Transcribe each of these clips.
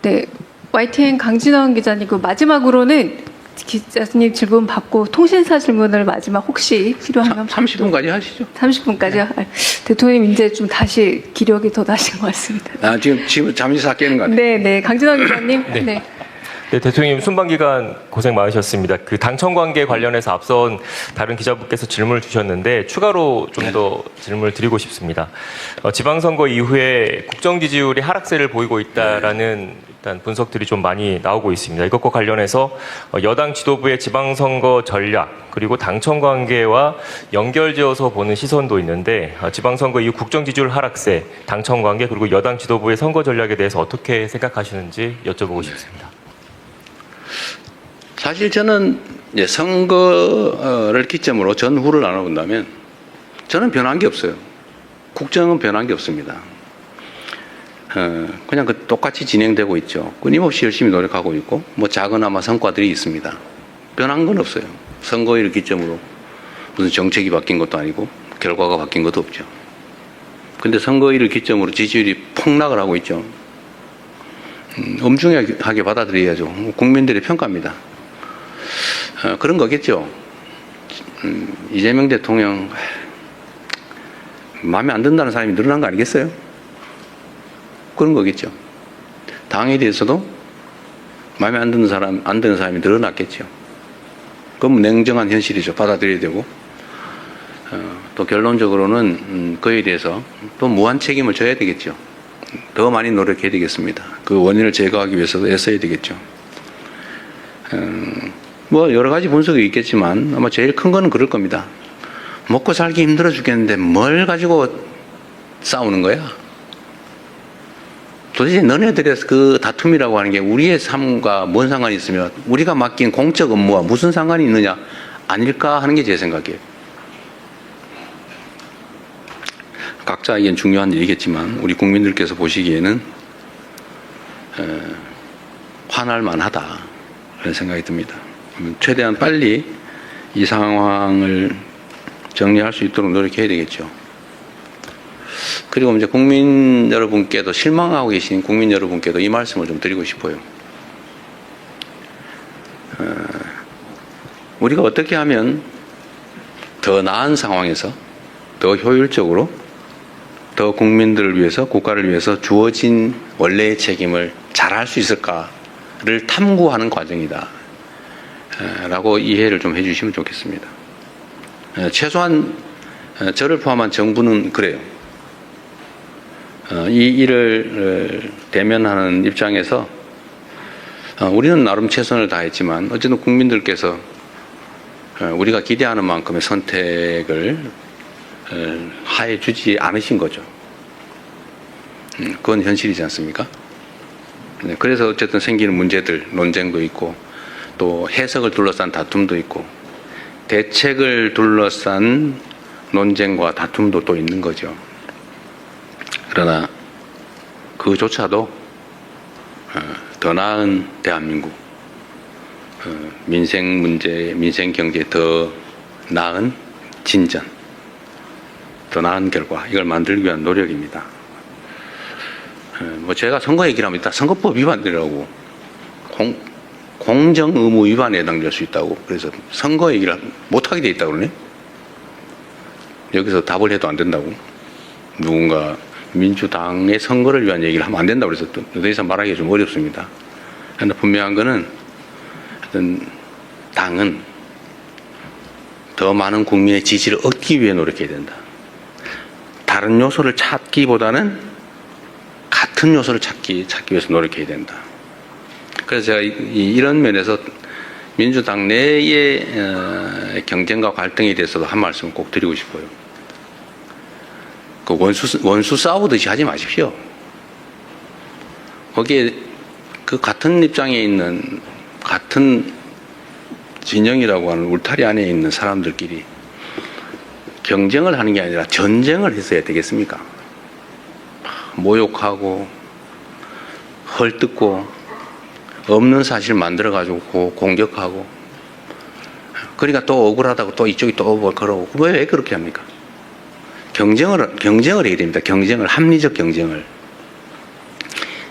네, YTN 강진원 기자님, 그 마지막으로는 기자님 질문 받고 통신사 질문을 마지막 혹시 필요하면 30분까지 하시죠. 30분까지요? 네. 대통령님 이제 좀 다시 기력이 더 나신 것 같습니다. 지금 잠시 삭개는 것 같아요. 네, 네, 강진원 기자님. 네. 네. 네, 대통령님 순방 기간 고생 많으셨습니다. 그 당청 관계 관련해서 앞선 다른 기자분께서 질문을 주셨는데 추가로 좀 더 질문을 드리고 싶습니다. 지방선거 이후에 국정 지지율이 하락세를 보이고 있다라는 일단 분석들이 좀 많이 나오고 있습니다. 이것과 관련해서 여당 지도부의 지방선거 전략 그리고 당청 관계와 연결지어서 보는 시선도 있는데 지방선거 이후 국정 지지율 하락세, 당청 관계 그리고 여당 지도부의 선거 전략에 대해서 어떻게 생각하시는지 여쭤보고 싶습니다. 사실 저는 이제 선거를 기점으로 전후를 나눠본다면 저는 변한 게 없어요. 국정은 변한 게 없습니다. 그냥 똑같이 진행되고 있죠. 끊임없이 열심히 노력하고 있고 뭐 작은아마 성과들이 있습니다. 변한 건 없어요. 선거일을 기점으로 무슨 정책이 바뀐 것도 아니고 결과가 바뀐 것도 없죠. 근데 선거일을 기점으로 지지율이 폭락을 하고 있죠. 엄중하게 받아들여야죠. 국민들의 평가입니다. 그런 거겠죠. 이재명 대통령 마음에 안 든다는 사람이 늘어난 거 아니겠어요? 그런 거겠죠. 당에 대해서도 마음에 안 드는 사람이 늘어났겠죠. 그건 냉정한 현실이죠. 받아들여야 되고 또 결론적으로는 그에 대해서 또 무한 책임을 져야 되겠죠. 더 많이 노력해야 되겠습니다. 그 원인을 제거하기 위해서도 애써야 되겠죠. 뭐 여러 가지 분석이 있겠지만 아마 제일 큰 거는 그럴 겁니다. 먹고 살기 힘들어 죽겠는데 뭘 가지고 싸우는 거야? 도대체 너네들의 그 다툼이라고 하는 게 우리의 삶과 뭔 상관이 있으며 우리가 맡긴 공적 업무와 무슨 상관이 있느냐 아닐까 하는 게 제 생각이에요. 각자에겐 중요한 일이겠지만 우리 국민들께서 보시기에는 화날 만하다 그런 생각이 듭니다. 최대한 빨리 이 상황을 정리할 수 있도록 노력해야 되겠죠. 그리고 이제 국민 여러분께도 실망하고 계신 국민 여러분께도 이 말씀을 좀 드리고 싶어요. 우리가 어떻게 하면 더 나은 상황에서 더 효율적으로 더 국민들을 위해서 국가를 위해서 주어진 원래의 책임을 잘할 수 있을까를 탐구하는 과정이다 라고 이해를 좀 해주시면 좋겠습니다. 최소한 저를 포함한 정부는 그래요. 이 일을 대면하는 입장에서 우리는 나름 최선을 다했지만 어쨌든 국민들께서 우리가 기대하는 만큼의 선택을 하해 주지 않으신 거죠. 그건 현실이지 않습니까? 그래서 어쨌든 생기는 문제들, 논쟁도 있고 또 해석을 둘러싼 다툼도 있고 대책을 둘러싼 논쟁과 다툼도 또 있는 거죠. 그러나 그조차도 더 나은 대한민국, 민생 문제, 민생 경제 더 나은 진전, 더 나은 결과 이걸 만들기 위한 노력입니다. 뭐 제가 선거 얘기를 하면 일단 선거법 위반이라고 공정 의무 위반에 해당될 수 있다고 그래서 선거 얘기를 못하게 돼 있다고 그러네. 여기서 답을 해도 안 된다고 누군가 민주당의 선거를 위한 얘기를 하면 안 된다고 그래서 더 이상 말하기가 좀 어렵습니다. 그런데 분명한 거는 어떤 당은 더 많은 국민의 지지를 얻기 위해 노력해야 된다. 다른 요소를 찾기보다는 같은 요소를 찾기 위해서 노력해야 된다. 그래서 제가 이런 면에서 민주당 내의 경쟁과 갈등에 대해서도 한 말씀 꼭 드리고 싶어요. 그 원수 싸우듯이 하지 마십시오. 거기에 그 같은 입장에 있는 같은 진영이라고 하는 울타리 안에 있는 사람들끼리 경쟁을 하는 게 아니라 전쟁을 했어야 되겠습니까? 모욕하고 헐뜯고 없는 사실 만들어가지고 공격하고 그러니까 또 억울하다고 또 이쪽이 또 뭘 그러고 왜 그렇게 합니까? 경쟁을 해야 됩니다. 경쟁을 합리적 경쟁을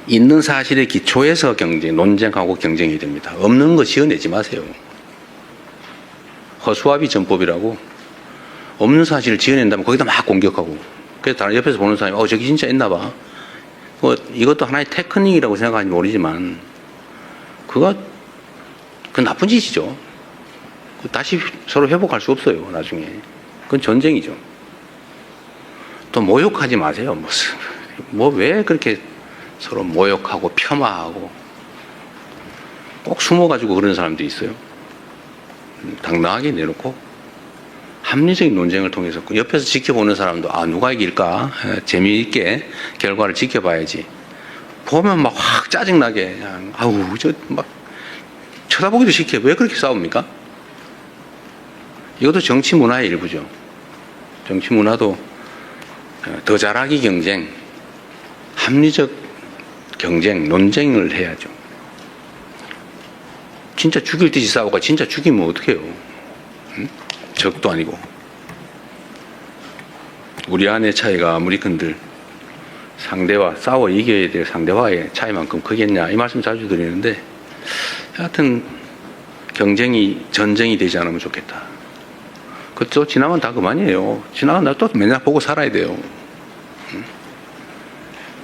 있는 사실의 기초에서 논쟁하고 경쟁이 됩니다. 없는 거 지어내지 마세요. 허수아비 전법이라고 없는 사실을 지어낸다면 거기다 막 공격하고 그래서 다른 옆에서 보는 사람이 저기 진짜 있나 봐. 이것도 하나의 테크닉이라고 생각하는지 모르지만 그거 나쁜 짓이죠. 다시 서로 회복할 수 없어요. 나중에. 그건 전쟁이죠. 또 모욕하지 마세요. 왜 그렇게 서로 모욕하고 폄하하고 꼭 숨어가지고 그런 사람도 있어요. 당당하게 내놓고 합리적인 논쟁을 통해서 옆에서 지켜보는 사람도 누가 이길까 재미있게 결과를 지켜봐야지. 보면 막 확 짜증나게 막 쳐다보기도 싫게 왜 그렇게 싸웁니까? 이것도 정치 문화의 일부죠. 정치 문화도 더 잘하기 경쟁, 합리적 경쟁, 논쟁을 해야죠. 진짜 죽일 듯이 싸우고 진짜 죽이면 어떡해요? 응? 적도 아니고. 우리 안의 차이가 아무리 큰들 상대와 싸워 이겨야 될 상대와의 차이만큼 크겠냐 이 말씀 자주 드리는데 하여튼 경쟁이 전쟁이 되지 않으면 좋겠다. 그쵸? 지나면 다 그만이에요. 지나면 나 또 맨날 보고 살아야 돼요.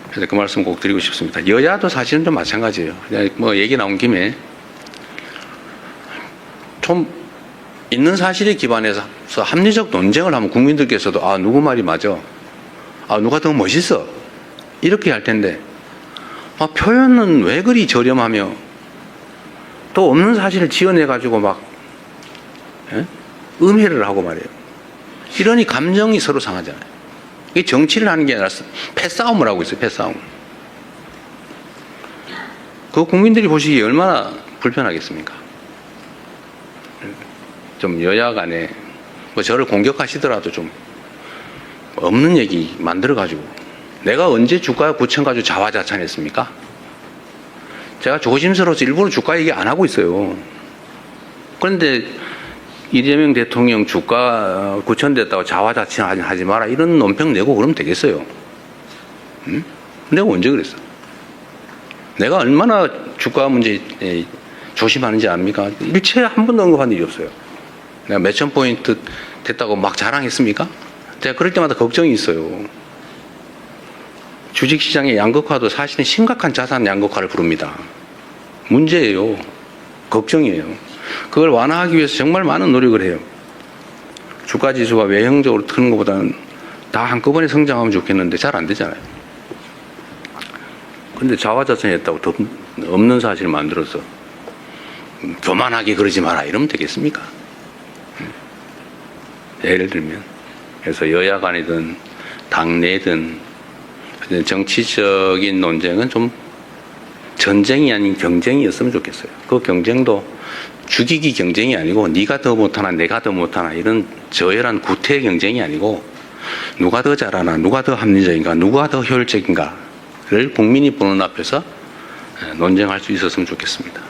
그래서 그 말씀 꼭 드리고 싶습니다. 여야도 사실은 좀 마찬가지예요. 그냥 얘기 나온 김에 좀 있는 사실에 기반해서 합리적 논쟁을 하면 국민들께서도 누구 말이 맞아. 누가 더 멋있어. 이렇게 할 텐데 표현은 왜 그리 저렴하며 또 없는 사실을 지어내가지고 막 음해를 하고 말이에요. 이러니 감정이 서로 상하잖아요. 이게 정치를 하는 게 아니라 패싸움을 하고 있어요. 패싸움. 그 국민들이 보시기에 얼마나 불편하겠습니까? 좀 여야 간에 저를 공격하시더라도 좀 없는 얘기 만들어가지고 내가 언제 주가 9천 가지고 자화자찬했습니까? 제가 조심스러워서 일부러 주가 얘기 안 하고 있어요. 그런데 이재명 대통령 주가 9천 됐다고 자화자찬 하지 마라 이런 논평 내고 그러면 되겠어요? 응? 내가 언제 그랬어? 내가 얼마나 주가 문제 조심하는지 압니까? 일체 한 번도 언급한 일이 없어요. 내가 몇천 포인트 됐다고 막 자랑했습니까? 제가 그럴 때마다 걱정이 있어요. 주식시장의 양극화도 사실은 심각한 자산 양극화를 부릅니다. 문제예요. 걱정이에요. 그걸 완화하기 위해서 정말 많은 노력을 해요. 주가지수가 외형적으로 트는 것보다는 다 한꺼번에 성장하면 좋겠는데 잘 안 되잖아요. 그런데 자화자찬했다고 더 없는 사실을 만들어서 교만하게 그러지 마라 이러면 되겠습니까? 예를 들면 그래서 여야 간이든 당내든 정치적인 논쟁은 좀 전쟁이 아닌 경쟁이었으면 좋겠어요. 그 경쟁도 죽이기 경쟁이 아니고 네가 더 못하나 내가 더 못하나 이런 저열한 구태 경쟁이 아니고 누가 더 잘하나 누가 더 합리적인가 누가 더 효율적인가를 국민이 보는 앞에서 논쟁할 수 있었으면 좋겠습니다.